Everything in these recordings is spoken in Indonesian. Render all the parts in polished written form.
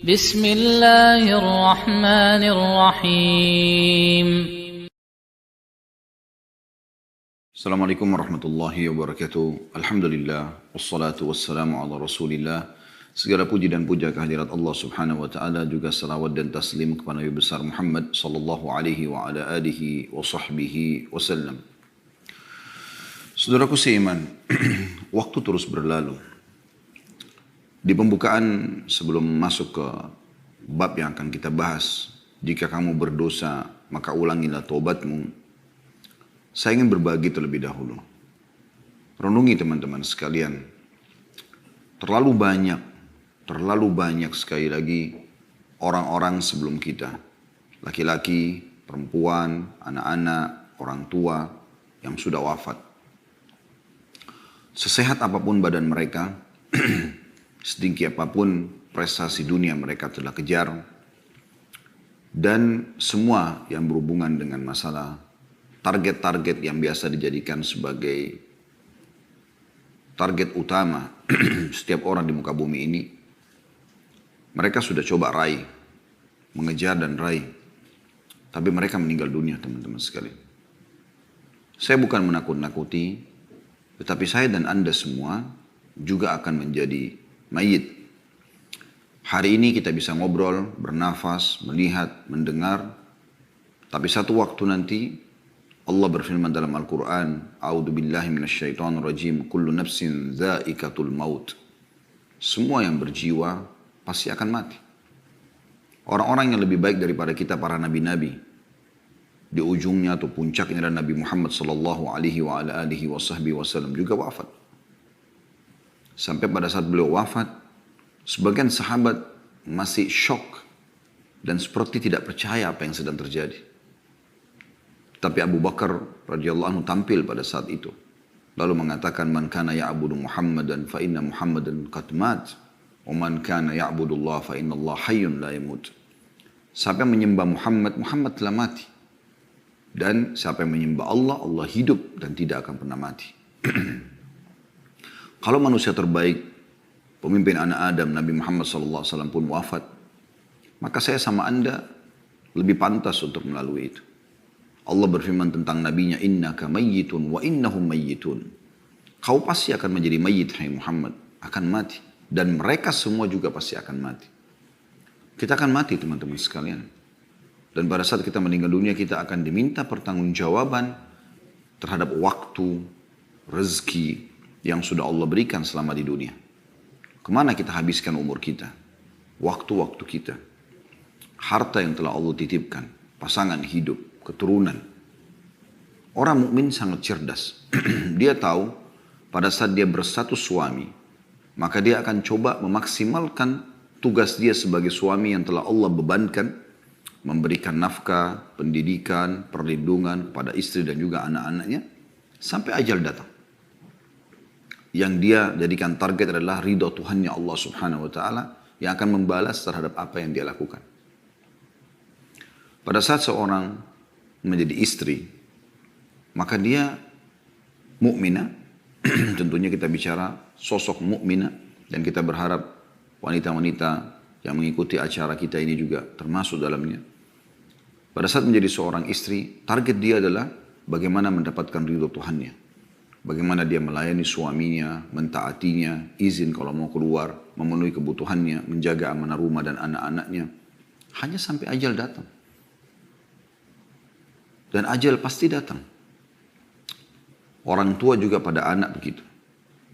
بسم الله الرحمن الرحيم. Assalamualaikum warahmatullahi wabarakatuh. Alhamdulillah, wassalatu wassalamu ala rasulillah. Segala puji dan puja kehadirat Allah subhanahu wa ta'ala, juga salawat dan taslim kepada Nabi besar Muhammad sallallahu alaihi wa ala alihi wa sahbihi wasallam. Saudaraku seiman, waktu terus berlalu. Di pembukaan sebelum masuk ke bab yang akan kita bahas, jika kamu berdosa maka ulangilah taubatmu. Saya ingin berbagi terlebih dahulu. Renungi teman-teman sekalian. Terlalu banyak sekali lagi orang-orang sebelum kita. Laki-laki, perempuan, anak-anak, orang tua yang sudah wafat. Sesehat apapun badan mereka, setinggi apapun prestasi dunia mereka telah kejar, dan semua yang berhubungan dengan masalah target-target yang biasa dijadikan sebagai target utama setiap orang di muka bumi ini, mereka sudah coba raih, mengejar dan raih, tapi mereka meninggal dunia teman-teman sekalian. Saya bukan menakut-nakuti, tetapi saya dan Anda semua juga akan menjadi mayit. Hari ini kita bisa ngobrol, bernafas, melihat, mendengar. Tapi satu waktu nanti Allah berfirman dalam Al-Quran, A'udhu billahi minasyaitonir rajim, kullu nafsin dha'iqatul maut. Semua yang berjiwa pasti akan mati. Orang-orang yang lebih baik daripada kita, para nabi-nabi, di ujungnya atau puncaknya adalah Nabi Muhammad sallallahu alaihi wa ala alihi wasallam juga wafat. Sampai pada saat beliau wafat, sebagian sahabat masih syok dan seperti tidak percaya apa yang sedang terjadi. Tapi Abu Bakar radhiyallahu anhu tampil pada saat itu, lalu mengatakan, man kana ya'budu Muhammadan fa inna Muhammadan qad mat, wa man kana ya'budu Allah fa inna Allah hayyun la yamut. Siapa yang menyembah Muhammad, Muhammad telah mati. Dan siapa yang menyembah Allah, Allah hidup dan tidak akan pernah mati. Kalau manusia terbaik, pemimpin anak Adam, Nabi Muhammad SAW pun wafat, maka saya sama Anda lebih pantas untuk melalui itu. Allah berfirman tentang nabinya, innaka mayyitun wa innahum mayyitun. Kau pasti akan menjadi mayyit, hai Muhammad, akan mati. Dan mereka semua juga pasti akan mati. Kita akan mati teman-teman sekalian. Dan pada saat kita meninggal dunia, kita akan diminta pertanggungjawaban terhadap waktu, rezeki, yang sudah Allah berikan selama di dunia. Kemana kita habiskan umur kita? Waktu-waktu kita. Harta yang telah Allah titipkan. Pasangan hidup, keturunan. Orang mukmin sangat cerdas. Dia tahu pada saat dia berstatus suami, maka dia akan coba memaksimalkan tugas dia sebagai suami yang telah Allah bebankan, memberikan nafkah, pendidikan, perlindungan pada istri dan juga anak-anaknya, sampai ajal datang. Yang dia jadikan target adalah ridha Tuhannya Allah subhanahu wa ta'ala, yang akan membalas terhadap apa yang dia lakukan. Pada saat seorang menjadi istri, maka dia mukminah. Tentunya kita bicara sosok mukminah, dan kita berharap wanita-wanita yang mengikuti acara kita ini juga termasuk dalamnya. Pada saat menjadi seorang istri, target dia adalah bagaimana mendapatkan ridha Tuhannya. Bagaimana dia melayani suaminya, mentaatinya, izin kalau mau keluar, memenuhi kebutuhannya, menjaga amanah rumah dan anak-anaknya. Hanya sampai ajal datang. Dan ajal pasti datang. Orang tua juga pada anak begitu.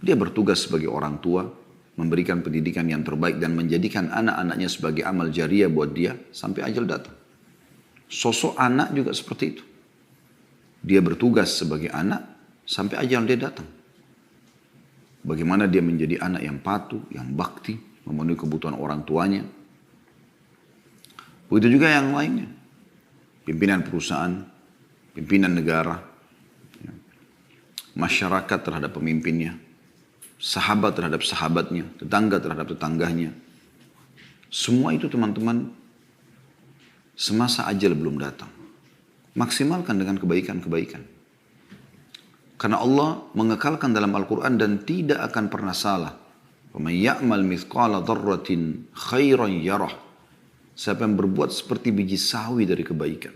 Dia bertugas sebagai orang tua, memberikan pendidikan yang terbaik dan menjadikan anak-anaknya sebagai amal jariah buat dia sampai ajal datang. Sosok anak juga seperti itu. Dia bertugas sebagai anak sampai ajal dia datang. Bagaimana dia menjadi anak yang patuh, yang bakti, memenuhi kebutuhan orang tuanya. Begitu juga yang lainnya. Pimpinan perusahaan, pimpinan negara, masyarakat terhadap pemimpinnya, sahabat terhadap sahabatnya, tetangga terhadap tetangganya. Semua itu teman-teman, semasa ajal belum datang. Maksimalkan dengan kebaikan-kebaikan. Karena Allah mengekalkan dalam Al-Quran dan tidak akan pernah salah "Faman ya'mal mithqala dzarratin khairan yarah." Siapa yang berbuat seperti biji sawi dari kebaikan,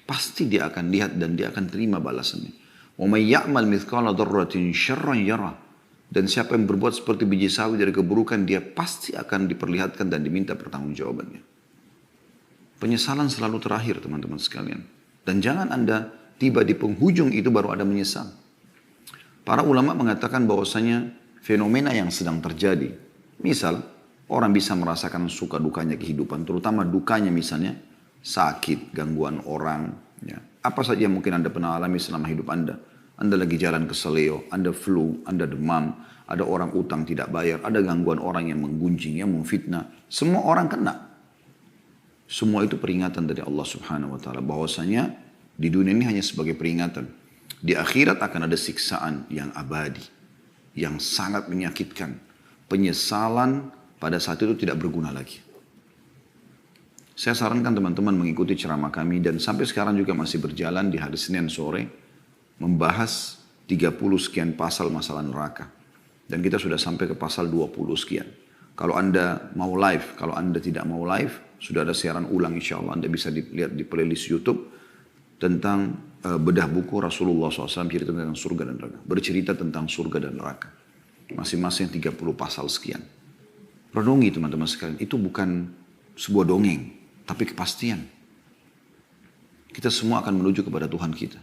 pasti dia akan lihat dan dia akan terima balasannya. "Wa may ya'mal mithqala dzarratin syarran yarah." Dan siapa yang berbuat seperti biji sawi dari keburukan, dia pasti akan diperlihatkan dan diminta pertanggungjawabannya. Penyesalan selalu terakhir, teman-teman sekalian. Dan jangan Anda tiba di penghujung itu baru ada menyesal. Para ulama mengatakan bahwasanya fenomena yang sedang terjadi, misal orang bisa merasakan suka dukanya kehidupan, terutama dukanya misalnya sakit, gangguan orang, ya. Apa saja yang mungkin Anda pernah alami selama hidup Anda. Anda lagi jalan ke seleo, Anda flu, Anda demam, ada orang utang tidak bayar, ada gangguan orang yang menggunjing, yang memfitnah. Semua orang kena. Semua itu peringatan dari Allah Subhanahu wa Ta'ala, bahwasanya di dunia ini hanya sebagai peringatan. Di akhirat akan ada siksaan yang abadi, yang sangat menyakitkan. Penyesalan pada saat itu tidak berguna lagi. Saya sarankan teman-teman mengikuti ceramah kami, dan sampai sekarang juga masih berjalan di hari Senin sore, membahas 30 sekian pasal masalah neraka. Dan kita sudah sampai ke pasal 20 sekian. Kalau Anda mau live, kalau Anda tidak mau live, sudah ada siaran ulang insya Allah. Anda bisa dilihat di playlist YouTube tentang bedah buku Rasulullah SAW cerita tentang surga dan neraka. Bercerita tentang surga dan neraka. Masing-masing 30 pasal sekian. Renungi teman-teman sekalian, itu bukan sebuah dongeng, tapi kepastian. Kita semua akan menuju kepada Tuhan kita.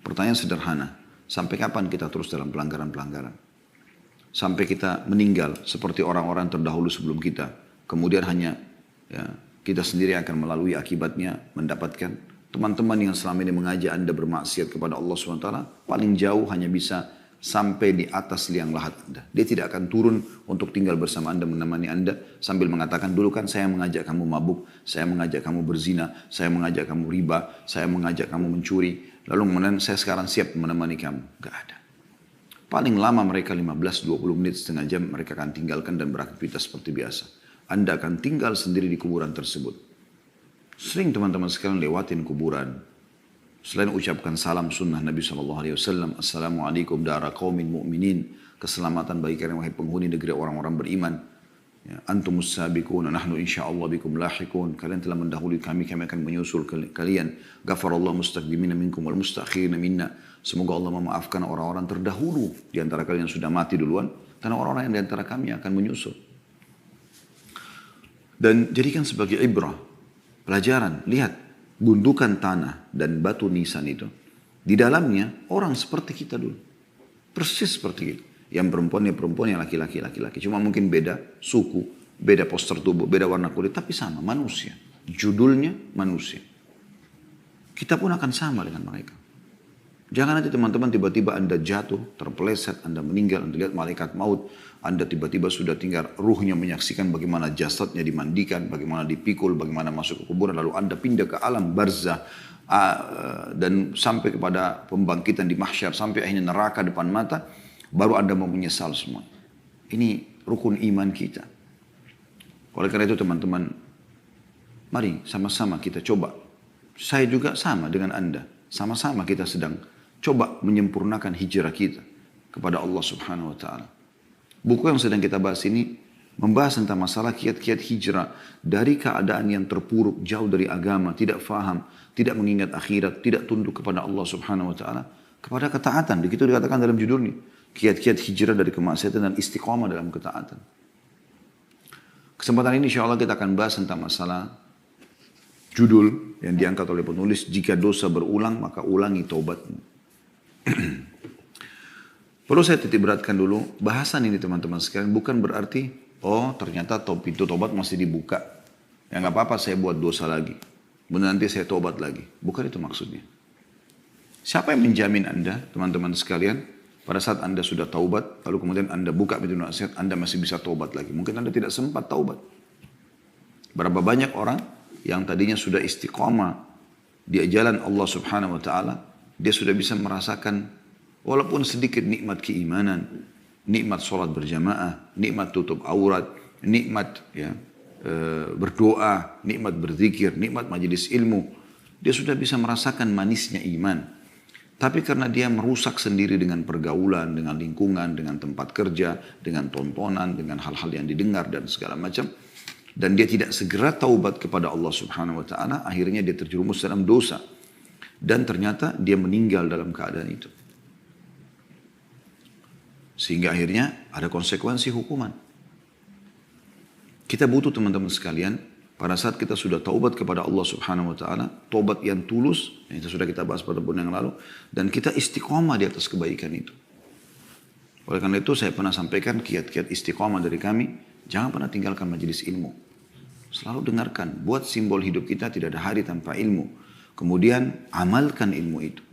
Pertanyaan sederhana, sampai kapan kita terus dalam pelanggaran-pelanggaran? Sampai kita meninggal seperti orang-orang terdahulu sebelum kita. Kemudian hanya ya, kita sendiri akan melalui akibatnya mendapatkan. Teman-teman yang selama ini mengajak Anda bermaksiat kepada Allah SWT, paling jauh hanya bisa sampai di atas liang lahat Anda. Dia tidak akan turun untuk tinggal bersama Anda, menemani Anda sambil mengatakan, dulu kan saya mengajak kamu mabuk, saya mengajak kamu berzina, saya mengajak kamu riba, saya mengajak kamu mencuri, lalu kemudian saya sekarang siap menemani kamu. Gak ada. Paling lama mereka 15-20 menit, setengah jam mereka akan tinggalkan dan beraktivitas seperti biasa. Anda akan tinggal sendiri di kuburan tersebut. Sering teman-teman sekalian lewatin kuburan. Selain ucapkan salam sunnah Nabi SAW, Assalamualaikum dara qaumin mu'minin, keselamatan bagi kalian wahai penghuni negeri orang-orang beriman. Ya, antumus sabiqun, nahnu insyaallah bikum lahiqun. Kalian telah mendahului kami, kami akan menyusul kalian. Ghafarallahu mustaqdimina minkum wal mustakhirina minna. Semoga Allah memaafkan orang-orang terdahulu di antara kalian yang sudah mati duluan, karena orang-orang yang di antara kami akan menyusul. Dan jadikan sebagai ibrah, pelajaran. Lihat gundukan tanah dan batu nisan itu, di dalamnya orang seperti kita dulu, persis seperti kita. Yang perempuan ya perempuan, yang laki-laki laki-laki. Cuma mungkin beda suku, beda postur tubuh, beda warna kulit, tapi sama manusia. Judulnya manusia. Kita pun akan sama dengan mereka. Jangan nanti teman-teman tiba-tiba Anda jatuh, terpeleset, Anda meninggal, Anda lihat malaikat maut, Anda tiba-tiba sudah tinggal ruhnya menyaksikan bagaimana jasadnya dimandikan, bagaimana dipikul, bagaimana masuk ke kuburan, lalu Anda pindah ke alam barzah dan sampai kepada pembangkitan di mahsyar, sampai akhirnya neraka depan mata, baru Anda mau menyesal semua. Ini rukun iman kita. Oleh karena itu teman-teman, mari sama-sama kita coba. Saya juga sama dengan Anda, sama-sama kita sedang coba menyempurnakan hijrah kita kepada Allah Subhanahu wa Ta'ala. Buku yang sedang kita bahas ini membahas tentang masalah kiat-kiat hijrah dari keadaan yang terpuruk, jauh dari agama, tidak faham, tidak mengingat akhirat, tidak tunduk kepada Allah Subhanahu wa Ta'ala, kepada ketaatan. Begitu dikatakan dalam judulnya, kiat-kiat hijrah dari kemaksiatan dan istiqamah dalam ketaatan. Kesempatan ini insya Allah kita akan bahas tentang masalah judul yang diangkat oleh penulis, jika dosa berulang maka ulangi taubatmu. Perlu saya titik beratkan dulu, bahasan ini teman-teman sekalian bukan berarti, oh ternyata pintu tobat masih dibuka. Ya nggak apa-apa saya buat dosa lagi. Benar nanti saya tobat lagi. Bukan itu maksudnya. Siapa yang menjamin Anda, teman-teman sekalian, pada saat Anda sudah taubat, lalu kemudian Anda buka pintu nasihat, Anda masih bisa taubat lagi. Mungkin Anda tidak sempat taubat. Berapa banyak orang yang tadinya sudah istiqamah di jalan Allah Subhanahu wa Ta'ala, dia sudah bisa merasakan walaupun sedikit nikmat keimanan, nikmat sholat berjamaah, nikmat tutup aurat, nikmat berdoa, nikmat berzikir, nikmat majelis ilmu. Dia sudah bisa merasakan manisnya iman. Tapi karena dia merusak sendiri dengan pergaulan, dengan lingkungan, dengan tempat kerja, dengan tontonan, dengan hal-hal yang didengar dan segala macam. Dan dia tidak segera taubat kepada Allah Subhanahu wa taala, akhirnya dia terjerumus dalam dosa. Dan ternyata dia meninggal dalam keadaan itu. Sehingga akhirnya ada konsekuensi hukuman. Kita butuh teman-teman sekalian, pada saat kita sudah taubat kepada Allah Subhanahu wa taala, taubat yang tulus, yang itu sudah kita bahas pada bulan yang lalu, dan kita istiqomah di atas kebaikan itu. Oleh karena itu saya pernah sampaikan kiat-kiat istiqomah dari kami, jangan pernah tinggalkan majelis ilmu. Selalu dengarkan, buat simbol hidup kita tidak ada hari tanpa ilmu. Kemudian amalkan ilmu itu.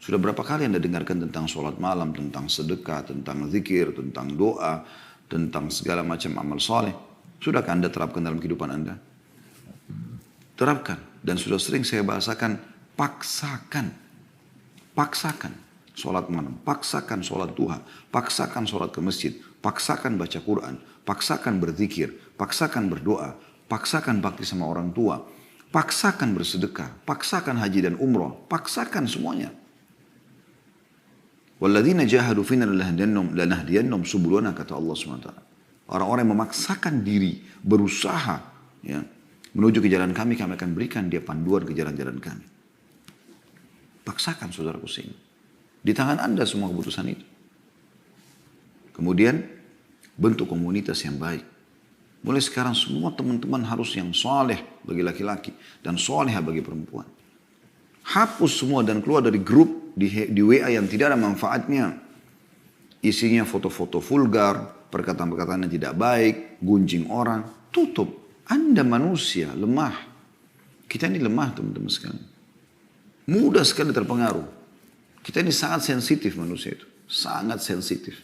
Sudah berapa kali Anda dengarkan tentang sholat malam, tentang sedekah, tentang zikir, tentang doa, tentang segala macam amal soleh. Sudahkah Anda terapkan dalam kehidupan Anda? Terapkan. Dan sudah sering saya bahasakan, paksakan. Paksakan sholat malam, paksakan sholat duha, paksakan sholat ke masjid, paksakan baca Quran, paksakan berzikir, paksakan berdoa, paksakan bakti sama orang tua, paksakan bersedekah, paksakan haji dan umroh, paksakan semuanya. Walladzina jahadu fina lanahdiyannahum subulana, kata Allah SWT. Orang-orang yang memaksakan diri, berusaha ya, menuju ke jalan kami, kami akan berikan dia panduan ke jalan-jalan kami. Paksakan saudaraku sini. Di tangan Anda semua keputusan itu. Kemudian bentuk komunitas yang baik. Mulai sekarang semua teman-teman harus yang soleh bagi laki-laki dan soleh bagi perempuan. Hapus semua dan keluar dari grup di WA yang tidak ada manfaatnya. Isinya foto-foto vulgar, perkataan-perkataan yang tidak baik, gunjing orang. Tutup. Anda manusia, lemah. Kita ini lemah teman-teman sekalian. Mudah sekali terpengaruh. Kita ini sangat sensitif manusia itu. Sangat sensitif.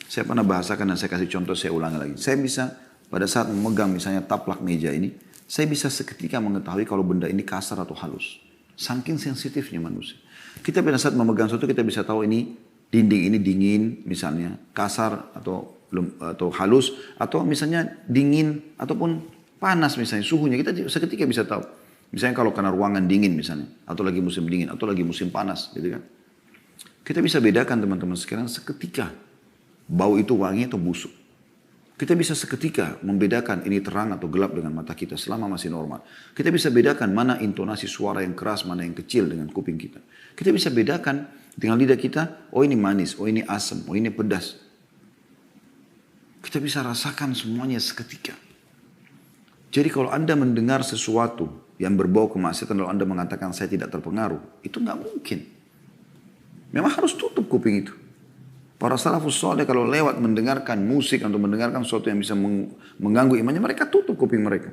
Saya pernah bahasakan dan saya kasih contoh, saya ulangi lagi. Saya bisa pada saat memegang misalnya taplak meja ini, saya bisa seketika mengetahui kalau benda ini kasar atau halus. Saking sensitifnya manusia. Kita pada saat memegang sesuatu kita bisa tahu ini dinding ini dingin misalnya, kasar atau halus, atau misalnya dingin ataupun panas misalnya suhunya, kita seketika bisa tahu. Misalnya kalau karena ruangan dingin misalnya, atau lagi musim dingin, atau lagi musim panas gitu kan. Kita bisa bedakan teman-teman sekarang seketika bau itu wangi atau busuk. Kita bisa seketika membedakan ini terang atau gelap dengan mata kita selama masih normal. Kita bisa bedakan mana intonasi suara yang keras, mana yang kecil dengan kuping kita. Kita bisa bedakan dengan lidah kita, oh ini manis, oh ini asam, oh ini pedas. Kita bisa rasakan semuanya seketika. Jadi kalau Anda mendengar sesuatu yang berbau kemaksiatan lalu Anda mengatakan saya tidak terpengaruh, itu nggak mungkin. Memang harus tutup kuping itu. Para salafus saleh kalau lewat mendengarkan musik atau mendengarkan sesuatu yang bisa mengganggu imannya, mereka tutup kuping mereka.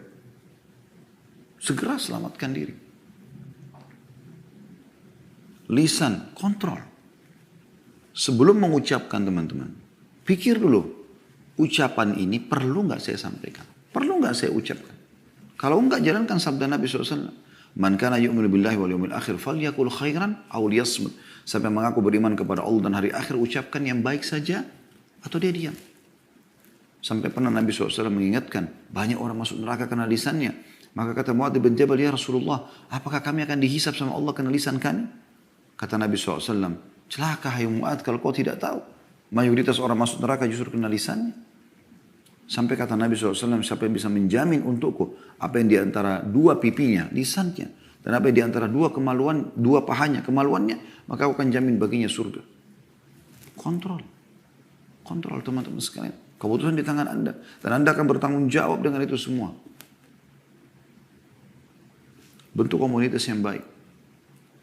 Segera selamatkan diri. Lisan, kontrol. Sebelum mengucapkan teman-teman, pikir dulu, ucapan ini perlu nggak saya sampaikan? Perlu nggak saya ucapkan? Kalau enggak, jalankan sabda Nabi SAW. Man kana yu'minu billahi wal yawmil akhir falyakul khairan aw liyasmut. Siapa yang mengaku beriman kepada Allah dan hari akhir, ucapkan yang baik saja atau dia diam. Sampai pernah Nabi SAW mengingatkan, banyak orang masuk neraka karena lisannya. Maka kata Muadz bin Jabal, ya Rasulullah, apakah kami akan dihisab sama Allah karena lisan kami? Kata Nabi SAW, celaka hai Muadz kalau kau tidak tahu. Mayoritas orang masuk neraka justru karena lisannya. Sampai kata Nabi SAW, siapa yang bisa menjamin untukku apa yang diantara dua pipinya, lisannya, dan apa yang diantara dua kemaluan, dua pahanya, kemaluannya, maka aku akan jamin baginya surga. Kontrol. Kontrol teman-teman sekalian. Keputusan di tangan Anda. Dan Anda akan bertanggung jawab dengan itu semua. Bentuk komunitas yang baik.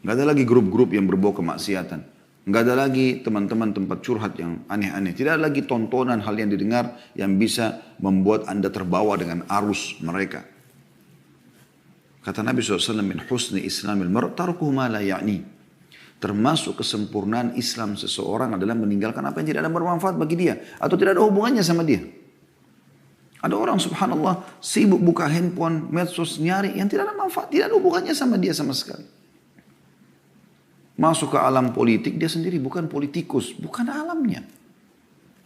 Nggak ada lagi grup-grup yang berbau kemaksiatan. Nggak ada lagi teman-teman tempat curhat yang aneh-aneh. Tidak ada lagi tontonan hal yang didengar yang bisa membuat Anda terbawa dengan arus mereka. Kata Nabi SAW, min husni islamil mar' tarkuhu ma la ya'ni. Termasuk kesempurnaan Islam seseorang adalah meninggalkan apa yang tidak ada bermanfaat bagi dia. Atau tidak ada hubungannya sama dia. Ada orang subhanallah sibuk buka handphone, medsos, nyari yang tidak ada manfaat. Tidak ada hubungannya sama dia sama sekali. Masuk ke alam politik, dia sendiri bukan politikus, bukan alamnya.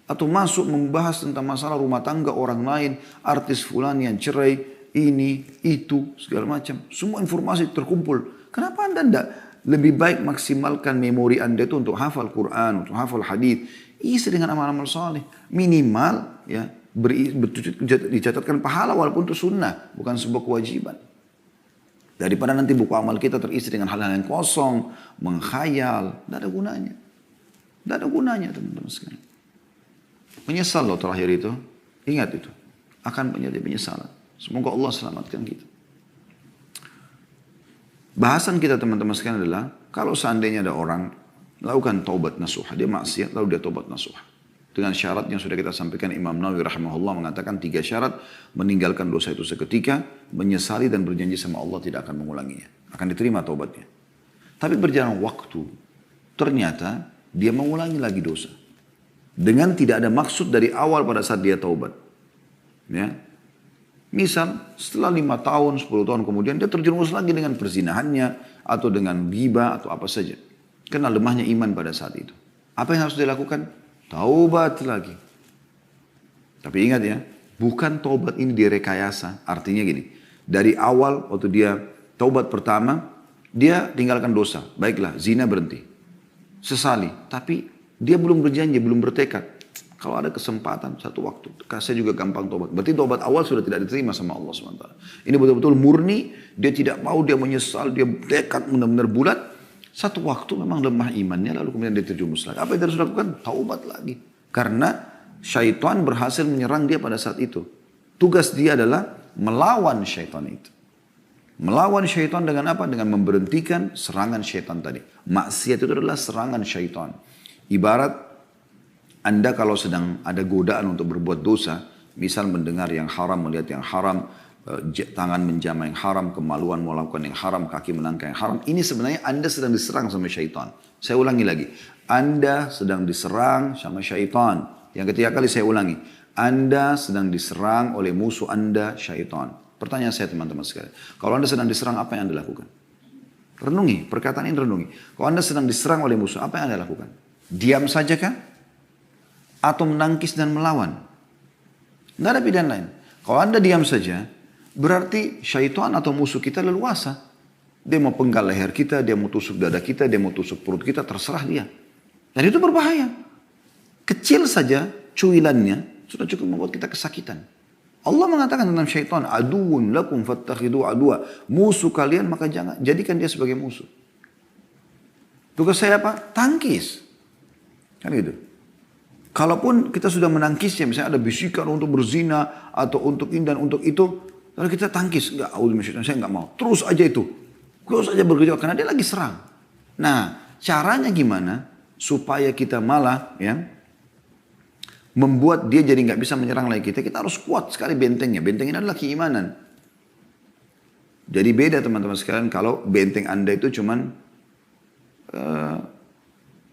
Atau masuk membahas tentang masalah rumah tangga orang lain, artis fulan yang cerai, ini, itu, segala macam. Semua informasi terkumpul. Kenapa Anda Lebih baik maksimalkan memori Anda itu untuk hafal Quran, untuk hafal hadis, isi dengan amal-amal soleh. Minimal ya dicatatkan pahala walaupun itu sunnah, bukan sebuah kewajiban. Daripada nanti buku amal kita terisi dengan hal-hal yang kosong, menghayal, tidak ada gunanya. Tidak ada gunanya teman-teman sekalian. Menyesal loh terakhir itu, ingat itu, akan menjadi penyesalan. Semoga Allah selamatkan kita. Bahasan kita teman-teman sekalian adalah, kalau seandainya ada orang lakukan taubat nasuha, dia maksiat lalu dia taubat nasuha. Dengan syarat yang sudah kita sampaikan, Imam Nawawi rahimahullah mengatakan 3 syarat, meninggalkan dosa itu seketika, menyesali dan berjanji sama Allah tidak akan mengulanginya. Akan diterima taubatnya. Tapi berjalan waktu, ternyata dia mengulangi lagi dosa. Dengan tidak ada maksud dari awal pada saat dia taubat. Ya. Misal setelah 5 tahun, 10 tahun kemudian dia terjerumus lagi dengan perzinahannya atau dengan riba atau apa saja. Karena lemahnya iman pada saat itu. Apa yang harus dilakukan? Taubat lagi. Tapi ingat ya, bukan taubat ini direkayasa. Artinya gini, dari awal waktu dia taubat pertama, dia tinggalkan dosa. Baiklah, zina berhenti. Sesali, tapi dia belum berjanji, belum bertekad. Kalau ada kesempatan satu waktu, saya juga gampang tobat. Berarti tobat awal sudah tidak diterima sama Allah SWT. Ini betul-betul murni, dia tidak mau, dia menyesal, dia tekad benar-benar bulat. Satu waktu memang lemah imannya, lalu kemudian dia terjumus lagi. Apa yang harus dilakukan? Taubat lagi. Karena syaitan berhasil menyerang dia pada saat itu. Tugas dia adalah melawan syaitan itu. Melawan syaitan dengan apa? Dengan memberhentikan serangan syaitan tadi. Maksiat itu adalah serangan syaitan. Ibarat Anda kalau sedang ada godaan untuk berbuat dosa, misal mendengar yang haram, melihat yang haram, tangan menjamah yang haram, kemaluan melakukan yang haram, kaki melangkah yang haram, ini sebenarnya Anda sedang diserang sama syaitan. Saya ulangi lagi, Anda sedang diserang sama syaitan. Yang ketiga kali saya ulangi, Anda sedang diserang oleh musuh Anda, syaitan. Pertanyaan saya teman-teman sekalian, kalau Anda sedang diserang, apa yang Anda lakukan? Renungi, perkataan ini renungi. Kalau Anda sedang diserang oleh musuh, apa yang Anda lakukan? Diam saja kah? Atau menangkis dan melawan? Tidak ada pilihan lain. Kalau Anda diam saja, berarti syaitan atau musuh kita leluasa. Dia mau penggal leher kita, dia mau tusuk dada kita, dia mau tusuk perut kita, terserah dia. Dan itu berbahaya. Kecil saja cuilannya sudah cukup membuat kita kesakitan. Allah mengatakan tentang syaitan, aduun lakum fattakhidu adua. Musuh kalian maka jangan jadikan dia sebagai musuh. Tugas saya apa? Tangkis. Kan gitu. Kalaupun kita sudah menangkisnya, misalnya ada bisikan untuk berzina atau untuk ini dan untuk itu, lalu kita tangkis, enggak, saya enggak mau. Terus aja itu. Terus aja bergejolak karena dia lagi serang. Nah, caranya gimana supaya kita malah ya membuat dia jadi enggak bisa menyerang lagi kita? Kita harus kuat sekali bentengnya. Benteng ini adalah keimanan. Jadi beda teman-teman sekalian kalau benteng Anda itu cuman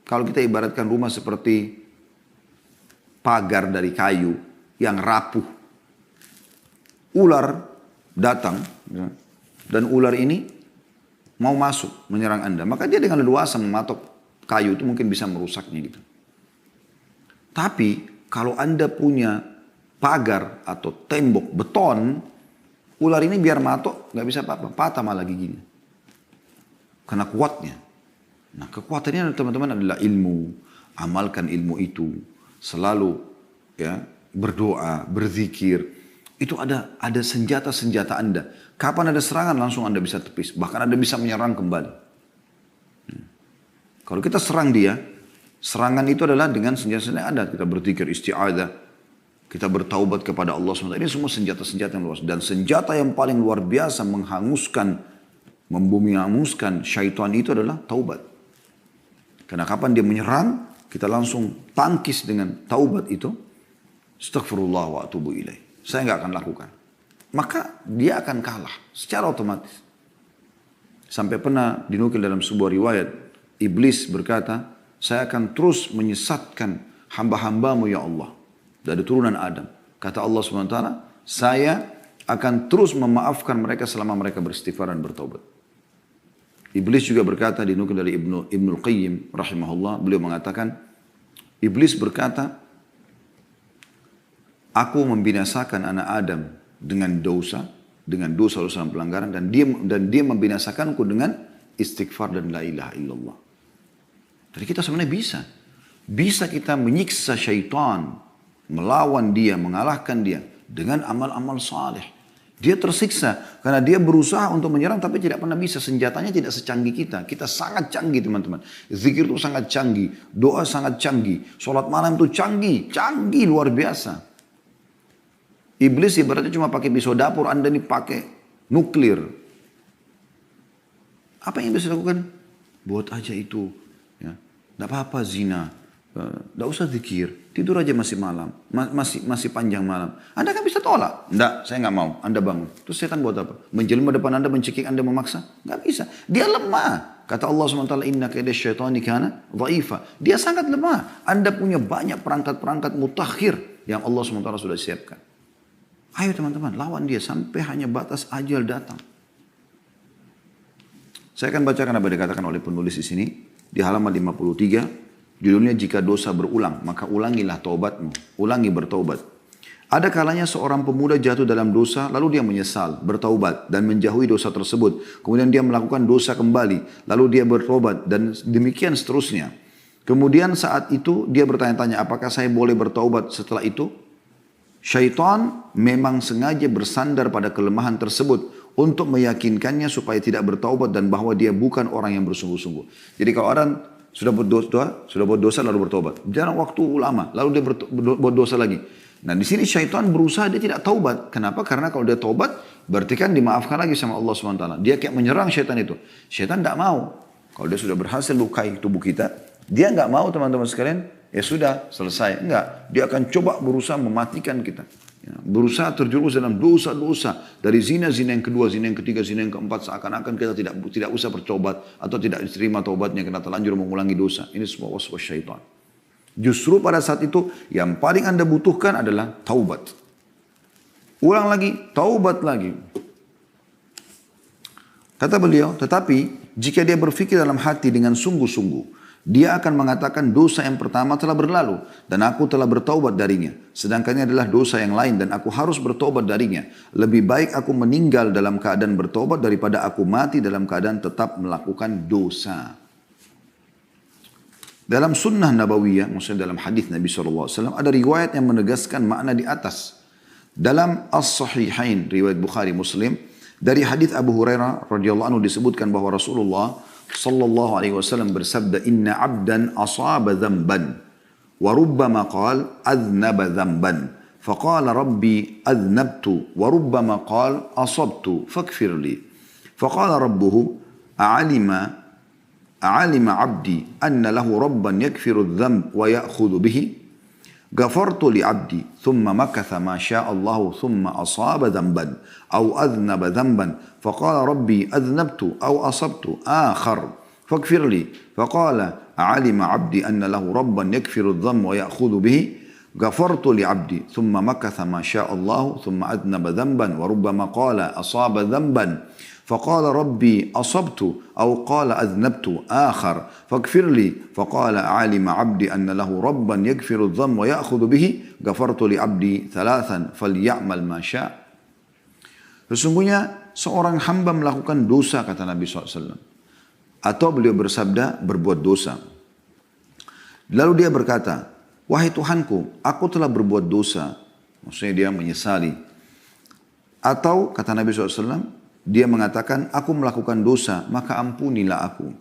kalau kita ibaratkan rumah seperti pagar dari kayu yang rapuh. Ular datang ya, dan ular ini mau masuk menyerang Anda. Maka dia dengan leluasa mematok kayu itu mungkin bisa merusaknya gitu. Tapi kalau Anda punya pagar atau tembok beton, ular ini biar matok nggak bisa apa-apa, patah malah giginya. Karena kuatnya. Nah kekuatannya teman-teman adalah ilmu. Amalkan ilmu itu. Selalu ya berdoa, berzikir. Itu ada senjata-senjata Anda. Kapan ada serangan langsung Anda bisa tepis. Bahkan Anda bisa menyerang kembali. Kalau kita serang dia, serangan itu adalah dengan senjata-senjata Anda. Kita berzikir isti'adah. Kita bertaubat kepada Allah SWT. Ini semua senjata-senjata yang luas. Dan senjata yang paling luar biasa menghanguskan, membumi-hanguskan syaitan itu adalah taubat. Karena kapan dia menyerang, kita langsung tangkis dengan taubat itu. Astaghfirullah wa atubu ilaih. Saya nggak akan lakukan. Maka dia akan kalah secara otomatis. Sampai pernah dinukil dalam sebuah riwayat. Iblis berkata, saya akan terus menyesatkan hamba-hambamu ya Allah. Dari turunan Adam. Kata Allah SWT, saya akan terus memaafkan mereka selama mereka beristighfar dan bertaubat. Iblis juga berkata, dinukil dari Ibnul Qayyim rahimahullah, beliau mengatakan, Iblis berkata, aku membinasakan anak Adam dengan dosa dan pelanggaran, dan dia membinasakanku dengan istighfar dan la ilaha illallah. Jadi kita sebenarnya bisa. Bisa kita menyiksa syaitan, melawan dia, mengalahkan dia dengan amal-amal saleh. Dia tersiksa karena dia berusaha untuk menyerang tapi tidak pernah bisa. Senjatanya tidak secanggih kita. Kita sangat canggih teman-teman. Zikir itu sangat canggih. Doa sangat canggih. Sholat malam itu canggih. Canggih luar biasa. Iblis ibaratnya cuma pakai pisau dapur. Anda ini pakai nuklir. Apa yang bisa dilakukan? Buat aja itu. Ya. Tidak apa-apa zina. Tidak usah zikir. Tidur aja masih malam. Masih panjang malam. Anda kan bisa tolak. Tidak, saya nggak mau. Anda bangun. Terus setan buat apa? Menjelma depan Anda, mencekik Anda, memaksa? Nggak bisa. Dia lemah. Kata Allah SWT, inna kaida syaitani kana dha'ifa. Dia sangat lemah. Anda punya banyak perangkat-perangkat mutakhir yang Allah SWT sudah siapkan. Ayo teman-teman, lawan dia sampai hanya batas ajal datang. Saya akan bacakan apa dikatakan oleh penulis di sini. Di halaman 53. Judulnya, jika dosa berulang, maka ulangilah taubatmu. Ulangi bertaubat. Ada kalanya seorang pemuda jatuh dalam dosa, lalu dia menyesal, bertaubat, dan menjauhi dosa tersebut. Kemudian dia melakukan dosa kembali, lalu dia bertaubat, dan demikian seterusnya. Kemudian saat itu dia bertanya-tanya, apakah saya boleh bertaubat setelah itu? Syaitan memang sengaja bersandar pada kelemahan tersebut untuk meyakinkannya supaya tidak bertaubat dan bahwa dia bukan orang yang bersungguh-sungguh. Jadi kalau orang sudah buat dosa lalu bertobat. Jarang waktu lama, lalu dia buat dosa lagi. Nah di sini syaitan berusaha dia tidak taubat. Kenapa? Karena kalau dia taubat, berarti kan dimaafkan lagi sama Allah SWT. Dia kayak menyerang syaitan itu. Syaitan tidak mau. Kalau dia sudah berhasil lukai tubuh kita, dia nggak mau teman-teman sekalian, ya sudah selesai. Enggak, dia akan coba berusaha mematikan kita. Ya, berusaha terjerumus dalam dosa-dosa. Dari zina-zina yang kedua, zina yang ketiga, zina yang keempat. Seakan-akan kita tidak usah bertobat. Atau tidak diterima taubatnya karena terlanjur mengulangi dosa. Ini semua waswas syaitan. Justru pada saat itu yang paling Anda butuhkan adalah taubat. Ulang lagi, taubat lagi. Kata beliau, tetapi jika dia berpikir dalam hati dengan sungguh-sungguh, dia akan mengatakan dosa yang pertama telah berlalu dan aku telah bertaubat darinya. Sedangkan ini adalah dosa yang lain dan aku harus bertaubat darinya. Lebih baik aku meninggal dalam keadaan bertaubat daripada aku mati dalam keadaan tetap melakukan dosa. Dalam sunnah nabawiyah, maksudnya dalam hadis Nabi SAW, ada riwayat yang menegaskan makna di atas. Dalam As-Sahihain, riwayat Bukhari Muslim, dari hadis Abu Hurairah radhiyallahu anhu disebutkan bahwa Rasulullah sallallahu alaihi wasallam bersabda, inna abdan asaba dhanban wa rubbama qala adhnaba dhanban faqala rabbi adhnabtu wa rubbama qala asabtu faghfir li faqala rabbuhu a'alima abdi anna lahu rabban yakfiru adh-dhanb wa ya'khudhu bihi ghafartu li abdi thumma makatha ma syaa Allah thumma asaba dhanban aw adhnaba dhanban faqala rabbi adhnabtu aw asabtu akhar faghfir li faqala a'alima abdi anna lahu rabban yakfiru adh-dhanb wa ya'khudhu bihi ghafartu li abdi thumma makatha ma syaa Allah thumma adhnaba dhanban wa rubbama qala asaba dhanban فقال ربي أصبت أو قال أذنبت آخر فاغفر لي فقال علم عبدي أن له ربا يغفر الذنب ويأخذ به غفرت لعبدي ثلاثا فليعمل ما شاء. Sesungguhnya seorang hamba melakukan dosa, kata Nabi SAW. Atau beliau bersabda, berbuat dosa. Lalu dia berkata, wahai Tuhanku, aku telah berbuat dosa. Maksudnya dia menyesali. Atau kata Nabi SAW, dia mengatakan, aku melakukan dosa, maka ampunilah aku.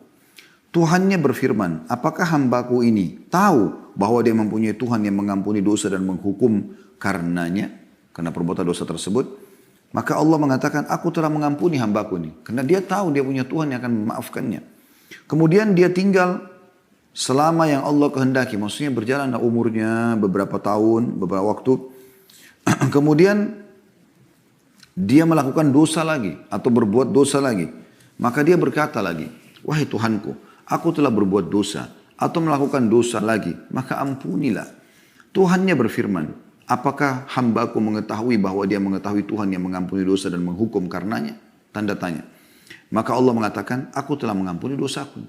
Tuhannya berfirman, apakah hambaku ini tahu bahwa dia mempunyai Tuhan yang mengampuni dosa dan menghukum karenanya, karena perbuatan dosa tersebut? Maka Allah mengatakan, aku telah mengampuni hambaku ini. Karena dia tahu dia punya Tuhan yang akan memaafkannya. Kemudian dia tinggal selama yang Allah kehendaki. Maksudnya berjalan umurnya beberapa tahun, beberapa waktu. Kemudian dia melakukan dosa lagi atau berbuat dosa lagi. Maka dia berkata lagi, wahai Tuhanku, aku telah berbuat dosa atau melakukan dosa lagi, maka ampunilah. Tuhannya berfirman, apakah hambaku mengetahui bahwa dia mengetahui Tuhan yang mengampuni dosa dan menghukum karenanya? Tanda tanya. Maka Allah mengatakan, aku telah mengampuni dosaku.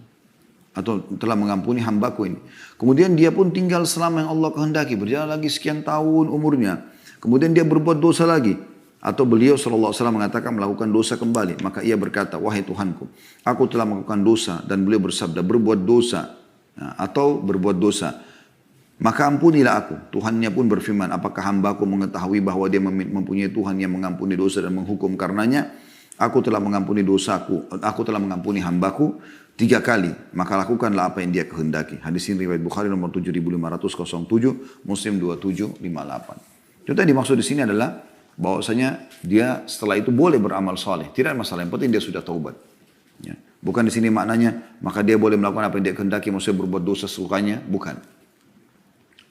Atau telah mengampuni hambaku ini. Kemudian dia pun tinggal selama yang Allah kehendaki. Berjalan lagi sekian tahun umurnya. Kemudian dia berbuat dosa lagi. Atau beliau SAW mengatakan melakukan dosa kembali. Maka ia berkata, wahai Tuhanku, aku telah melakukan dosa. Dan beliau bersabda, berbuat dosa. Nah, atau berbuat dosa. Maka ampunilah aku. Tuhannya pun berfirman, apakah hambaku mengetahui bahwa dia mempunyai Tuhan yang mengampuni dosa dan menghukum karenanya? Aku telah mengampuni dosaku. Aku telah mengampuni hambaku 3 kali. Maka lakukanlah apa yang dia kehendaki. Hadis ini riwayat Bukhari nomor 7507, Muslim 2758. Itu yang dimaksud di sini adalah bahwasanya dia setelah itu boleh beramal soleh. Tidak ada masalah, yang penting dia sudah taubat. Ya. Bukan di sini maknanya, maka dia boleh melakukan apa yang dia kehendaki, maksudnya berbuat dosa sesukanya. Bukan.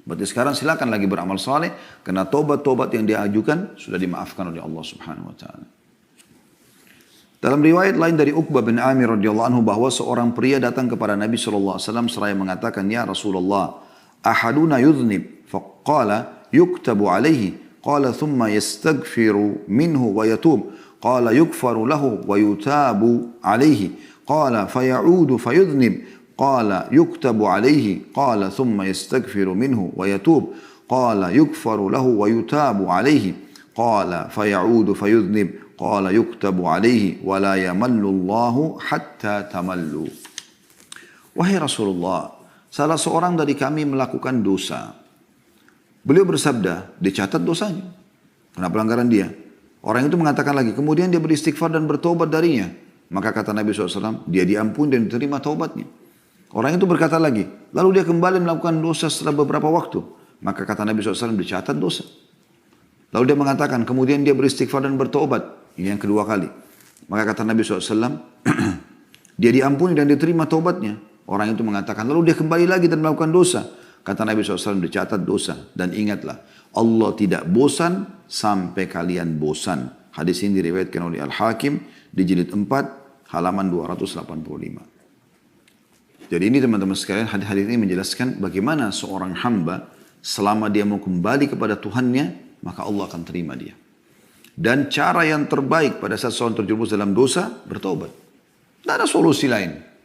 Berarti sekarang silakan lagi beramal soleh, karena taubat-taubat yang dia ajukan sudah dimaafkan oleh Allah Subhanahu Wa Taala. Dalam riwayat lain dari Uqbah bin Amir radhiyallahu anhu bahwa seorang pria datang kepada Nabi SAW seraya mengatakan, ya Rasulullah, ahaduna yudhnib, faqala yuktabu alaihi. قال ثم يستغفر منه ويتوب قال يغفر له ويتاب عليه قال فيعود فيذنب قال يكتب عليه قال ثم يستغفر منه ويتوب قال يغفر له ويتاب عليه قال فيعود فيذنب قال يكتب عليه ولا يمل الله حتى تملوا. Wahai Rasulullah, salah seorang dari kami melakukan dosa. Beliau bersabda, dicatat dosanya. Karena pelanggaran dia. Orang itu mengatakan lagi, kemudian dia beristighfar dan bertobat darinya. Maka kata Nabi SAW, dia diampuni dan diterima taubatnya. Orang itu berkata lagi, lalu dia kembali melakukan dosa setelah beberapa waktu. Maka kata Nabi SAW, dicatat dosa. Lalu dia mengatakan, kemudian dia beristighfar dan bertobat. Ini yang kedua kali. Maka kata Nabi SAW, dia diampuni dan diterima taubatnya. Orang itu mengatakan, lalu dia kembali lagi dan melakukan dosa. Kata Nabi SAW, dicatat dosa. Dan ingatlah, Allah tidak bosan sampai kalian bosan. Hadis ini diriwayatkan oleh Al-Hakim di jilid 4, halaman 285. Jadi ini teman-teman sekalian, hadis ini menjelaskan bagaimana seorang hamba selama dia mau kembali kepada Tuhannya, maka Allah akan terima dia. Dan cara yang terbaik pada saat seorang terjerumus dalam dosa, bertobat. Tidak ada solusi lain.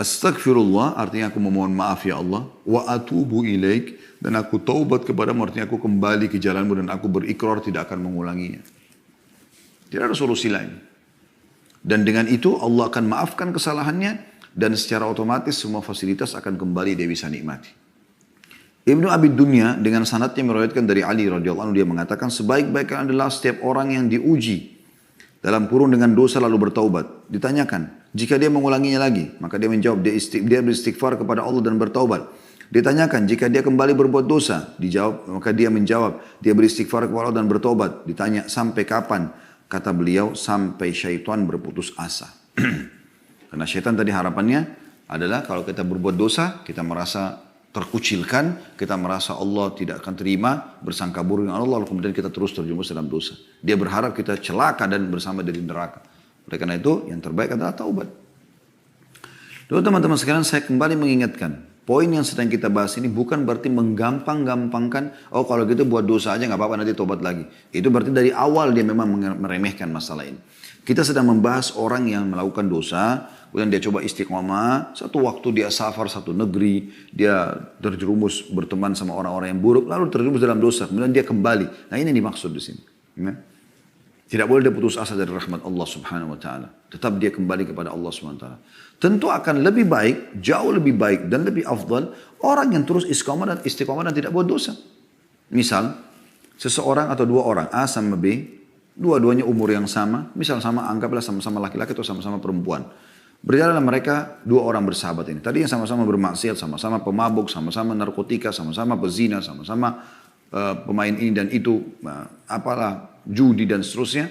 Astaghfirullah artinya aku memohon maaf ya Allah. Wa atubu ilaik, dan aku taubat kepadamu artinya aku kembali ke jalanmu dan aku berikrar tidak akan mengulanginya. Tidak ada solusi lain. Dan dengan itu Allah akan maafkan kesalahannya dan secara otomatis semua fasilitas akan kembali dia bisa nikmati. Ibnu Abi Dunya dengan sanadnya meriwayatkan dari Ali radhiyallahu anhu, dia mengatakan sebaik-baiknya adalah setiap orang yang diuji dalam kurung dengan dosa lalu bertaubat. Ditanyakan, jika dia mengulanginya lagi, maka dia menjawab, dia beristighfar kepada Allah dan bertaubat. Ditanyakan, jika dia kembali berbuat dosa, dijawab, maka dia menjawab, dia beristighfar kepada Allah dan bertaubat. Ditanya, sampai kapan? Kata beliau, sampai syaitan berputus asa. Karena syaitan tadi harapannya adalah kalau kita berbuat dosa, kita merasa terkucilkan, kita merasa Allah tidak akan terima, bersangka buruk dengan Allah, lalu kemudian kita terus terjerumus dalam dosa. Dia berharap kita celaka dan bersama dari neraka. Oleh karena itu, yang terbaik adalah taubat. Lalu teman-teman sekalian, saya kembali mengingatkan, poin yang sedang kita bahas ini bukan berarti menggampang-gampangkan, oh kalau gitu buat dosa aja nggak apa-apa nanti taubat lagi. Itu berarti dari awal dia memang meremehkan masalah ini. Kita sedang membahas orang yang melakukan dosa, kemudian dia coba istiqomah, satu waktu dia safar satu negeri, dia terjerumus berteman sama orang-orang yang buruk, lalu terjerumus dalam dosa, kemudian dia kembali. Nah ini dimaksud di sini. Ya. Tidak boleh dia putus asa dari rahmat Allah Subhanahu Wa Taala. Tetap dia kembali kepada Allah Subhanahu Wa Taala. Tentu akan lebih baik, jauh lebih baik dan lebih afdal orang yang terus istiqomah dan tidak buat dosa. Misal, seseorang atau dua orang A sama B, dua-duanya umur yang sama, misal sama, anggaplah sama-sama laki-laki atau sama-sama perempuan. Berjalanlah mereka, dua orang bersahabat ini. Tadi yang sama-sama bermaksiat, sama-sama pemabuk, sama-sama narkotika, sama-sama pezina, sama-sama pemain ini dan itu, apalah, judi dan seterusnya.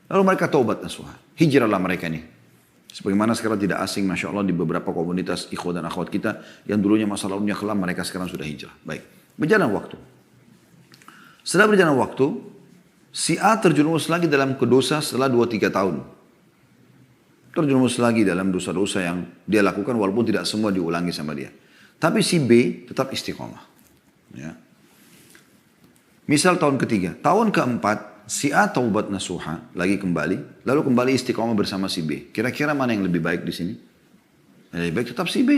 Lalu mereka taubat nasuha. Hijrahlah mereka ini. Sebagaimana sekarang tidak asing, Masya Allah, di beberapa komunitas ikhwah dan akhwat kita, yang dulunya masa lalunya kelam, mereka sekarang sudah hijrah. Baik, berjalan waktu. Setelah berjalan waktu, si A terjerumus lagi dalam kedosa setelah 2-3 tahun. Terjerumus lagi dalam dosa-dosa yang dia lakukan walaupun tidak semua diulangi sama dia. Tapi si B tetap istiqomah. Ya. Misal tahun ketiga, tahun keempat, si A taubat nasuha, lagi kembali, lalu kembali istiqomah bersama si B. Kira-kira mana yang lebih baik di sini? Lebih baik tetap si B.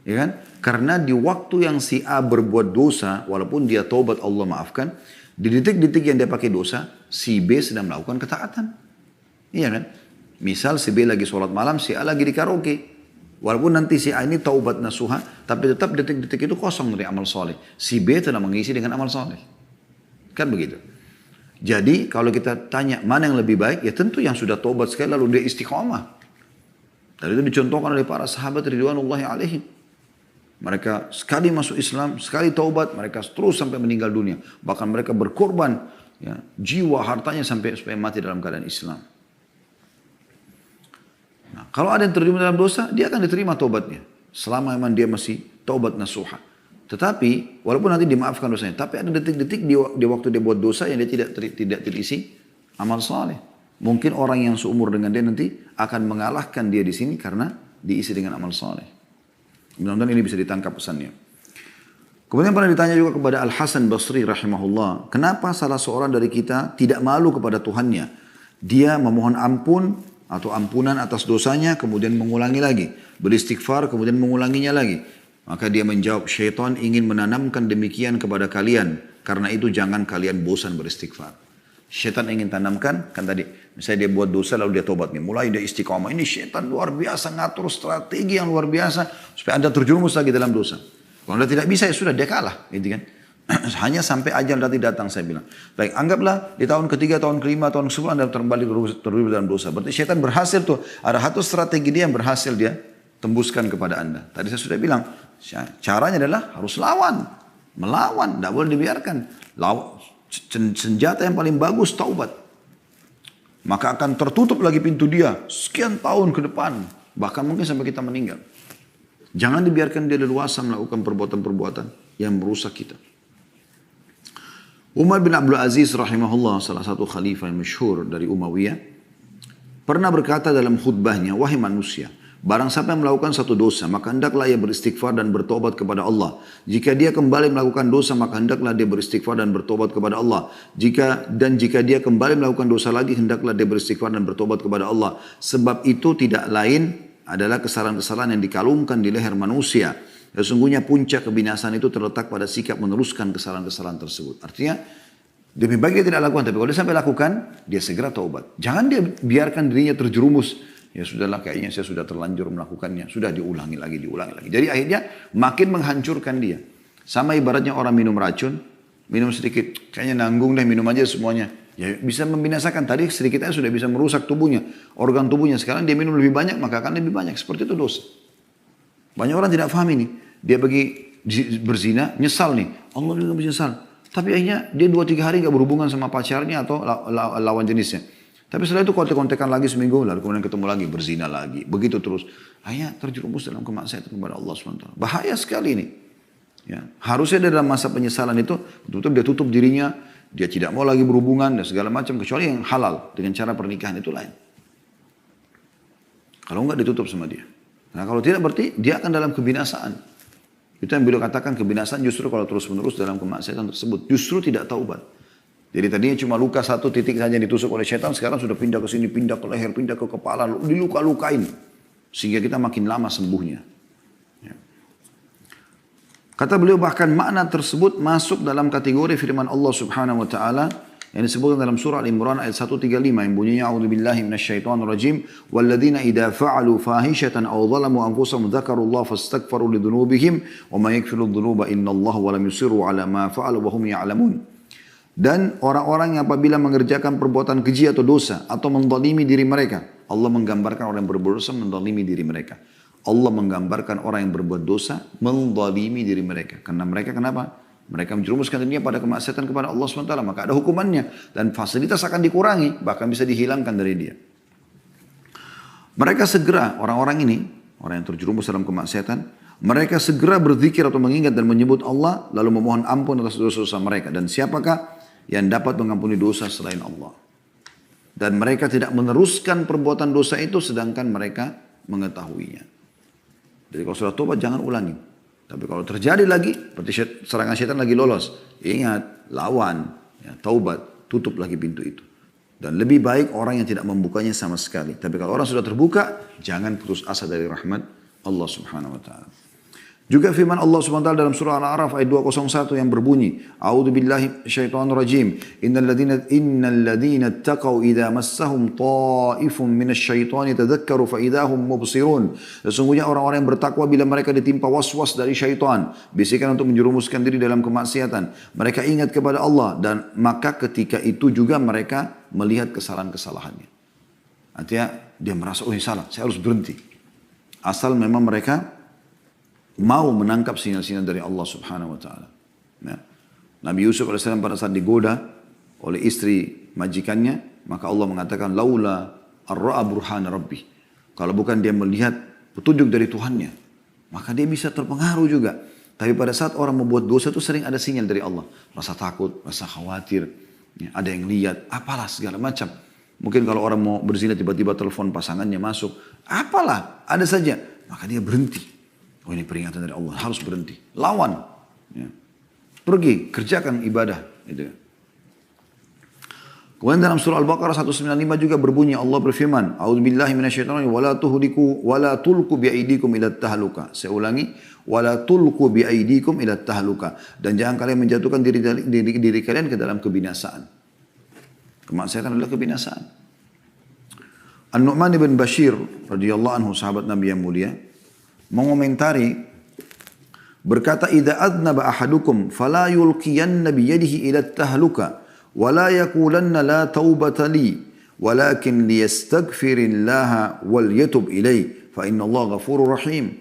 Ya kan? Karena di waktu yang si A berbuat dosa, walaupun dia taubat Allah maafkan, Di detik-detik yang dia pakai dosa, si B sedang melakukan ketaatan. Iya kan? Misal si B lagi sholat malam, si A lagi di karaoke. Walaupun nanti si A ini taubat nasuha, tapi tetap detik-detik itu kosong dari amal soleh. Si B telah mengisi dengan amal soleh. Kan begitu. Jadi kalau kita tanya mana yang lebih baik, ya tentu yang sudah taubat sekali lalu dia istiqomah. Dan itu dicontohkan oleh para sahabat ridwanullahi alaihim. Mereka sekali masuk Islam, sekali taubat, mereka terus sampai meninggal dunia. Bahkan mereka berkorban ya, jiwa hartanya sampai supaya mati dalam keadaan Islam. Nah, kalau ada yang terjun dalam dosa, dia akan diterima taubatnya. Selama memang dia masih taubat nasuha. Tetapi, walaupun nanti dimaafkan dosanya, tapi ada detik-detik di waktu dia buat dosa yang dia tidak terisi amal saleh. Mungkin orang yang seumur dengan dia nanti akan mengalahkan dia di sini karena diisi dengan amal saleh. Mudah-mudahan ini bisa ditangkap pesannya. Kemudian pernah ditanya juga kepada Al-Hasan Basri rahimahullah. Kenapa salah seorang dari kita tidak malu kepada Tuhannya? Dia memohon ampun atau ampunan atas dosanya kemudian mengulangi lagi. Beristighfar kemudian mengulanginya lagi. Maka dia menjawab, syaitan ingin menanamkan demikian kepada kalian. Karena itu jangan kalian bosan beristighfar. Syaitan ingin tanamkan, kan tadi, misalnya dia buat dosa lalu dia tobat nih. Mulai dia istiqomah. Ini syaitan luar biasa, ngatur strategi yang luar biasa. Supaya anda terjerumus lagi dalam dosa. Kalau anda tidak bisa ya sudah, dia kalah. Gitu kan? Hanya sampai ajal nanti datang saya bilang. Baik, anggaplah di tahun ketiga, tahun kelima, tahun ke-10 anda kembali terjerumus dalam dosa. Berarti syaitan berhasil tuh. Ada satu strategi dia yang berhasil dia tembuskan kepada anda. Tadi saya sudah bilang, caranya adalah harus lawan. Melawan, tidak boleh dibiarkan. Senjata yang paling bagus taubat. Maka akan tertutup lagi pintu dia sekian tahun ke depan. Bahkan mungkin sampai kita meninggal. Jangan dibiarkan dia leluasa melakukan perbuatan-perbuatan yang merusak kita. Umar bin Abdul Aziz rahimahullah, salah satu khalifah yang masyhur dari Umayyah, pernah berkata dalam khutbahnya, wahai manusia, barang siapa yang melakukan satu dosa, maka hendaklah ia beristighfar dan bertobat kepada Allah. Jika dia kembali melakukan dosa, maka hendaklah dia beristighfar dan bertobat kepada Allah. Jika dia kembali melakukan dosa lagi, hendaklah dia beristighfar dan bertobat kepada Allah. Sebab itu tidak lain adalah kesalahan-kesalahan yang dikalungkan di leher manusia. Sesungguhnya puncak kebinasaan itu terletak pada sikap meneruskan kesalahan-kesalahan tersebut. Artinya, lebih baik dia tidak lakukan, tapi kalau dia sampai lakukan, dia segera taubat. Jangan dia biarkan dirinya terjerumus. Ya sudahlah, kayaknya saya sudah terlanjur melakukannya. Sudah diulangi lagi. Jadi akhirnya makin menghancurkan dia. Sama ibaratnya orang minum racun, minum sedikit, kayaknya nanggung deh, minum aja semuanya. Ya bisa membinasakan. Tadi sedikitnya sudah bisa merusak tubuhnya, organ tubuhnya. Sekarang dia minum lebih banyak, maka akan lebih banyak. Seperti itu dosa. Banyak orang tidak paham ini. Dia pergi berzina, nyesal nih. Allah juga menyesal. Tapi akhirnya dia 2-3 hari gak berhubungan sama pacarnya atau lawan jenisnya. Tapi setelah itu kontek-kontekan lagi seminggu, lalu kemudian ketemu lagi, berzina lagi. Begitu terus. Akhirnya terjerumus dalam kemaksiatan kepada Allah SWT. Bahaya sekali ini. Ya. Harusnya dalam masa penyesalan itu, betul-betul dia tutup dirinya, dia tidak mau lagi berhubungan dan segala macam, kecuali yang halal dengan cara pernikahan itu lain. Kalau enggak ditutup sama dia. Nah kalau tidak berarti dia akan dalam kebinasaan. Itu yang beliau katakan, kebinasaan justru kalau terus-menerus dalam kemaksiatan tersebut. Justru tidak taubat. Jadi tadinya cuma luka satu titik saja yang ditusuk oleh syaitan, sekarang sudah pindah ke sini, pindah ke leher, pindah ke kepala, diluka-lukain. Sehingga kita makin lama sembuhnya. Ya. Kata beliau bahkan makna tersebut masuk dalam kategori firman Allah Subhanahu wa taala yang disebutkan dalam surah Al-Imran ayat 135 yang bunyinya a'udzubillahi minasyaitonirrajim walladzina idza fa'alu fahishatan aw zalamu anfusahum dzakarullaha fastaghfiru lidzunubihim wa may yaghfiru dzunuba innallaha wa lam yusirru ala ma fa'alu wa hum ya'lamun. Dan orang-orang yang apabila mengerjakan perbuatan keji atau dosa atau menzalimi diri mereka, Allah menggambarkan orang yang berbuat dosa menzalimi diri mereka. Allah menggambarkan orang yang berbuat dosa menzalimi diri mereka. Karena mereka kenapa? Mereka menjerumuskan dirinya pada kemaksiatan kepada Allah SWT. Maka ada hukumannya. Dan fasilitas akan dikurangi. Bahkan bisa dihilangkan dari dia. Mereka segera, orang-orang ini, orang yang terjerumus dalam kemaksiatan, mereka segera berzikir atau mengingat dan menyebut Allah, lalu memohon ampun atas dosa-dosa mereka. Dan siapakah yang dapat mengampuni dosa selain Allah? Dan mereka tidak meneruskan perbuatan dosa itu sedangkan mereka mengetahuinya. Jadi kalau sudah tobat jangan ulangi. Tapi kalau terjadi lagi, seperti serangan syaitan lagi lolos, ingat, lawan, ya, taubat, tutup lagi pintu itu. Dan lebih baik orang yang tidak membukanya sama sekali. Tapi kalau orang sudah terbuka, jangan putus asa dari rahmat Allah Subhanahu wa ta'ala. Juga firman Allah SWT dalam surah Al-A'raf ayat 201 yang berbunyi, A'udzu billahi syaitonir rajim. Innal ladzina taqaw idza massahum ta'ifun minasyaitani tadzakkaru fa idahum mubsirun. Sesungguhnya orang-orang yang bertakwa bila mereka ditimpa waswas dari syaitan, bisikan untuk menjerumuskan diri dalam kemaksiatan, mereka ingat kepada Allah dan maka ketika itu juga mereka melihat kesalahan-kesalahannya. Artinya dia merasa, oh ini salah, saya harus berhenti. Asal memang mereka mau menangkap sinyal-sinyal dari Allah Subhanahu wa taala. Ya. Nabi Yusuf AS pada saat digoda oleh istri majikannya, maka Allah mengatakan laula ar-ra'a burhana rabbi. Kalau bukan dia melihat petunjuk dari Tuhannya, maka dia bisa terpengaruh juga. Tapi pada saat orang membuat dosa itu sering ada sinyal dari Allah. Rasa takut, rasa khawatir, ya, ada yang lihat, apalah segala macam. Mungkin kalau orang mau berzina tiba-tiba telepon pasangannya masuk, apalah, ada saja. Maka dia berhenti. Oh ini peringatan dari Allah, harus berhenti. Lawan. Ya. Pergi, kerjakan ibadah. Gitu. Kemudian dalam surah Al-Baqarah 195 juga berbunyi, Allah berfirman, A'udzubillahi minasyaitonir wala tuhliku wala tulqu biaidikum ila tahluka. Saya ulangi, wala tulqu biaidikum ila tahluka. Dan jangan kalian menjatuhkan diri kalian ke dalam kebinasaan. Kemaksiatan adalah kebinasaan. An-Nu'man bin Bashir radhiyallahu anhu, sahabat Nabi yang mulia, mengomentari berkata, idza adnaba ahadukum fala yulqiyanna bi yadihi ila tahluka wa la yaqulanna la taubata li walakin liyastaghfirillaha wal yatub ilai fa innallaha ghafurur rahim.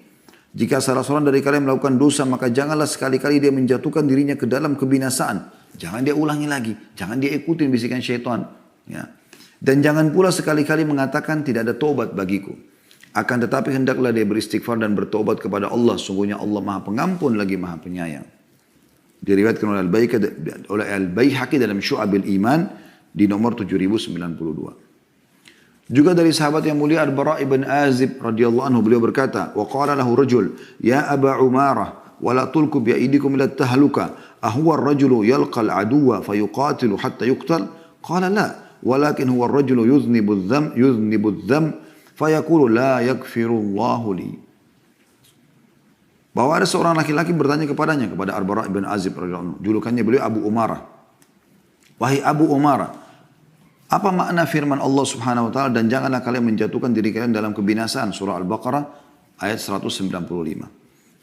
Jika salah seorang dari kalian melakukan dosa, maka janganlah sekali-kali dia menjatuhkan dirinya ke dalam kebinasaan. Jangan dia ulangi lagi, jangan dia ikutin bisikan syaitan, ya. Dan jangan pula sekali-kali mengatakan tidak ada taubat bagiku. Akan tetapi hendaklah dia beristighfar dan bertobat kepada Allah. Sungguhnya Allah Maha Pengampun lagi Maha Penyayang. Diriwayatkan oleh Al-Baihaqi dalam Syu'abil Iman di nomor 7092. Juga dari sahabat yang mulia Al-Bara' ibn Azib radhiyallahu anhu, beliau berkata, wa qala lahu rajul, ya Aba Umarah, wa la tulku bi aydikum ila tahluka, ahuwa ar-rajulu yalqa al-aduwa fayuqatilu hatta yuqtal? Qala la, walakin huwa ar-rajulu yuznibu adh-dhanb fayaqulu la yaghfirullahu li. Bahwa ada seorang laki-laki bertanya kepadanya, kepada Al-Bara' ibn Azib radhiyallahu anhu, julukannya beliau Abu Umarah. Wahai Abu Umarah, apa makna firman Allah Subhanahu wa taala, dan janganlah kalian menjatuhkan diri kalian dalam kebinasaan, surah Al-Baqarah ayat 195.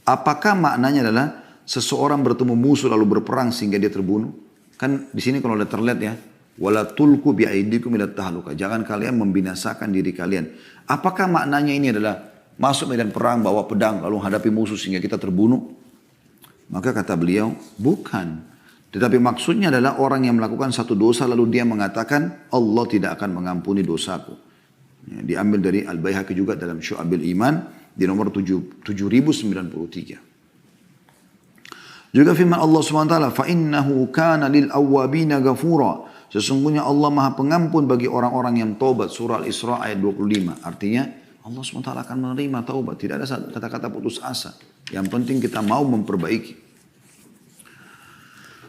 Apakah maknanya adalah seseorang bertemu musuh lalu berperang sehingga dia terbunuh? Kan di sini kalau terlihat ya, wala tulku biaidikum ila tahluka. Jangan kalian membinasakan diri kalian. Apakah maknanya ini adalah masuk medan perang bawa pedang lalu hadapi musuh sehingga kita terbunuh? Maka kata beliau, bukan. Tetapi maksudnya adalah orang yang melakukan satu dosa lalu dia mengatakan Allah tidak akan mengampuni dosaku. Ya, diambil dari Al-Baihaqi juga dalam Syu'abil Iman di nomor 7093. Juga firman Allah SWT, فَإِنَّهُ كَانَ لِلْأَوَّابِينَ غَفُورًا. Sesungguhnya Allah Maha Pengampun bagi orang-orang yang taubat. Surah Al-Isra ayat 25. Artinya Allah SWT akan menerima taubat. Tidak ada kata-kata putus asa. Yang penting kita mau memperbaiki.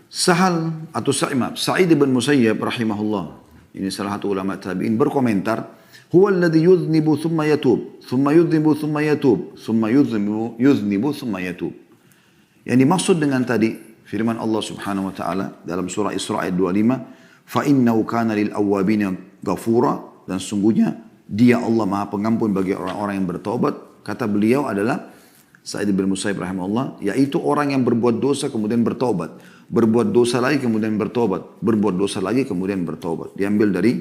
Sa'id bin Musayyab rahimahullah, ini salah satu ulama tabi'in, berkomentar, huwa alladhi yudhnibu thumma yatub, thumma yudhnibu thumma yatub, thumma yudhnibu thumma yatub. Yang dimaksud dengan tadi firman Allah Subhanahu wa taala dalam surah Isra ayat 25, فَإِنَّهُ كَانَ لِلْأَوَّابِينَ غَفُورًا, dan sungguhnya dia Allah Maha Pengampun bagi orang-orang yang bertaubat. Kata beliau adalah Sa'id bin Musayyib rahimahullah, yaitu orang yang berbuat dosa kemudian bertaubat, berbuat dosa lagi kemudian bertaubat, berbuat dosa lagi kemudian bertaubat. Diambil dari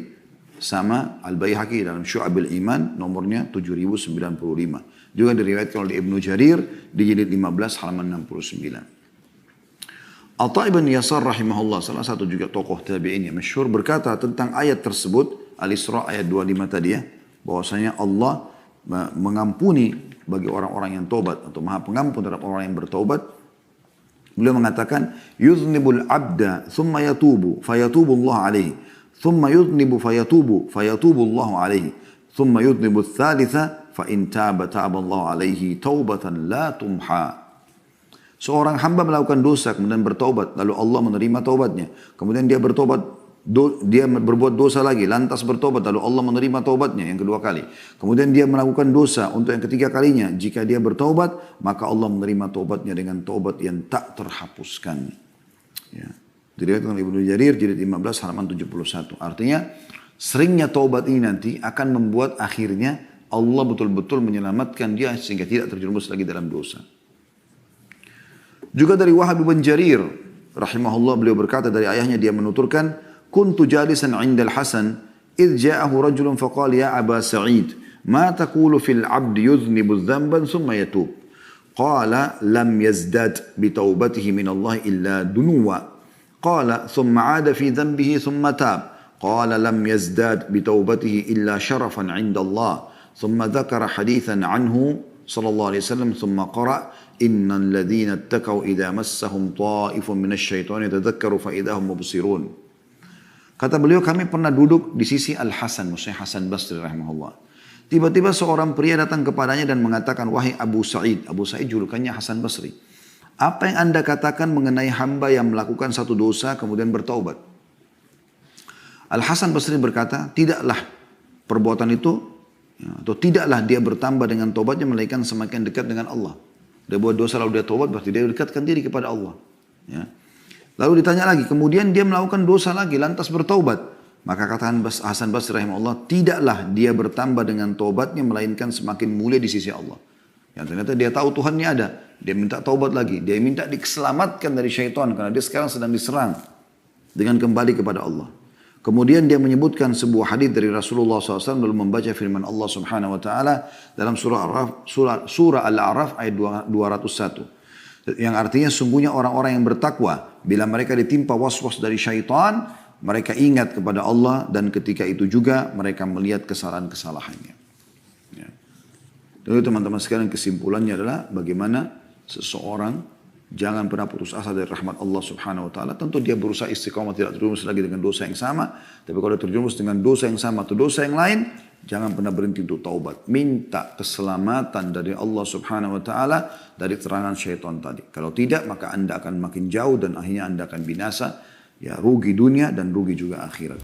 sama Al-Baihaqi dalam Syu'abil Iman nomornya 7095. Juga diriwayatkan oleh Ibnu Jarir di jilid 15 halaman 69. Atha ibn Yasar rahimahullah, salah satu juga tokoh tabi'in yang masyhur, berkata tentang ayat tersebut, Al-Isra ayat 25 tadi ya, bahwasanya Allah mengampuni bagi orang-orang yang taubat atau Maha Pengampun terhadap orang yang bertaubat. Beliau mengatakan, yuznibul abda thumma yatubu fayatubu Allah alaihi, thumma yuznibu fayatubu Allah alaihi, thumma yuznibu thalitha fa in taba Allah alaihi taubatan la tumha. Seorang hamba melakukan dosa kemudian bertaubat, lalu Allah menerima taubatnya. Kemudian dia bertaubat dia berbuat dosa lagi, lantas bertobat, lalu Allah menerima taubatnya yang kedua kali. Kemudian dia melakukan dosa untuk yang ketiga kalinya. Jika dia bertobat, maka Allah menerima taubatnya dengan taubat yang tak terhapuskan. Ya. Diriwayatkan Ibnu Jarir, jilid 15 halaman 71. Artinya, seringnya taubat ini nanti akan membuat akhirnya Allah betul-betul menyelamatkan dia sehingga tidak terjerumus lagi dalam dosa. Juga dari Wahab bin Jarir, rahimahullah, beliau berkata dari ayahnya, dia menuturkan, Kuntu jalisan 'inda al-Hasan, idh ja'ahu rajulun faqala ya Aba Sa'id, ma taqulu fil 'abdi yudhnibu dhanban thumma yatub? Qala lam yazdad bi taubatihi min Allah illa dunuwa. Qala thumma 'ada fi dhanbihi thumma tab. Qala lam yazdad bi taubatihi illa sharafan 'inda Allah. Thumma dhakara hadithan anhu sallallahu alaihi wasallam thumma qara innal ladzina ittaqaw idza massahum ta'ifun minasy syaitani tadhakkaru fa idza hum mubsirun. Kata beliau, kami pernah duduk di sisi Al-Hasan, maksudnya Hasan Basri rahimahullah. Tiba-tiba seorang pria datang kepadanya dan mengatakan, wahai Abu Sa'id. Abu Sa'id julukannya Hasan Basri. Apa yang anda katakan mengenai hamba yang melakukan satu dosa kemudian bertaubat? Al-Hasan Basri berkata, tidaklah perbuatan itu, atau tidaklah dia bertambah dengan taubatnya melainkan semakin dekat dengan Allah. Dia buat dosa lalu dia taubat, berarti dia dekatkan diri kepada Allah. Ya. Lalu ditanya lagi, kemudian dia melakukan dosa lagi, lantas bertaubat. Maka kata Hasan Basri rahimahullah, tidaklah dia bertambah dengan taubatnya, melainkan semakin mulia di sisi Allah. Yang ternyata dia tahu Tuhannya ada. Dia minta taubat lagi. Dia minta diselamatkan dari syaitan, karena dia sekarang sedang diserang dengan kembali kepada Allah. Kemudian dia menyebutkan sebuah hadis dari Rasulullah SAW, lalu membaca firman Allah Subhanahu Wa Taala dalam surah Al-A'raf ayat 201. Yang artinya sungguhnya orang-orang yang bertakwa, bila mereka ditimpa was-was dari syaitan, mereka ingat kepada Allah dan ketika itu juga mereka melihat kesalahan-kesalahannya. Ya. Jadi teman-teman sekalian, kesimpulannya adalah bagaimana seseorang jangan pernah putus asa dari rahmat Allah Subhanahu Wa Taala. Tentu dia berusaha istiqamah, tidak terjerumus lagi dengan dosa yang sama. Tapi kalau terjerumus dengan dosa yang sama atau dosa yang lain, jangan pernah berhenti untuk taubat. Minta keselamatan dari Allah Subhanahu Wa Taala dari serangan syaitan tadi. Kalau tidak, maka anda akan makin jauh dan akhirnya anda akan binasa. Ya, rugi dunia dan rugi juga akhirat.